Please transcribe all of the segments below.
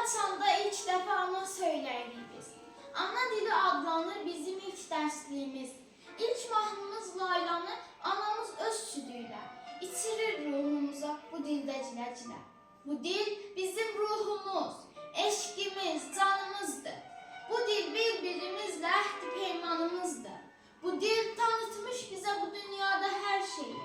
açanda ilk dəfə ana söyləyirik biz. Ana dili adlanır bizim ilk dərsliyimiz. İlk mahnımız laylanı anamız öz südüylə içirir ruhumuza bu dildə cilə-cilə. Bu dil bizim ruhumuz, eşqimiz, canımızdır. Bu dil bir-birimizlə əhd-i peymanımızdır. Bu dil tanıtmış bizə bu dünyada hər şeyi.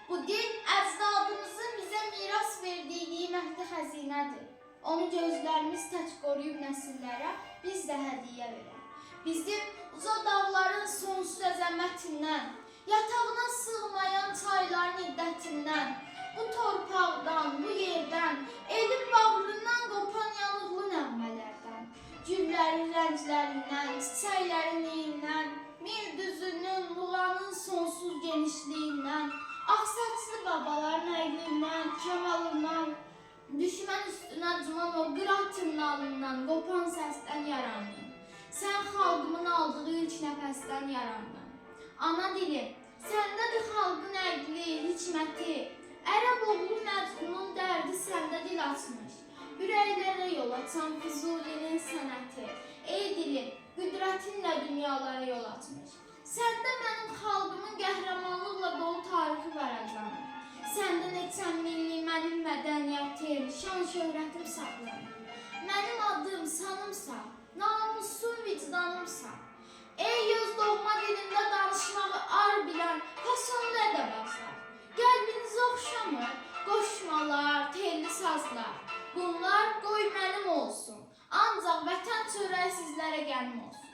Bu dil əcdadımızın bizə miras verdiyi qiymətli xəzinədir. Onu gözlərimiz tək qoruyub nəsillərə biz də hədiyyə verək. Bizim uca dağların sonsuz əzəmətindən, yatağına sığmayan çayların iddətindən, bu torpaqdan, bu yerdən, elin bağrından qopan yanıqlı nəğmələrdən, güllərin rənglərindən, çiçəklərin iyindən, mil düzünün, muğanın sonsuz genişliyindən, ağsaçlı babaların əylindən, kəmalından, düşmən üstünə cuman o qırat tırnağından, qopan səsdən yarandın. Sən xalqımın aldığı ilk nəfəsdən yarandın. Ana dilim, səndədir xalqın əqli, hikməti, ərəb oğlu məcnunun dərdi səndə dil açmış. Ürəklərə yol açan Füzulinin sənəti, ey dilim, qüdrətinlə dünyalara yol açmış. Səndə mənim xalqımın qəhrəmanlıqla dolu tarixi var əzanı. Səndə neçən milli mənim mədəniyyətim, şan şöhrətim saxlanır. Mənim adım, sanımsa, namusum, vicdanımsa. Ey öz doğma dilində danışmağı ar bilən fasonlu ədəbazlar. Qəlbinizi oxşamır, qoşmalar, telli sazlar. Bunlar qoy mənim olsun, ancaq vətən çörəyi sizlərə gəlmə olsun.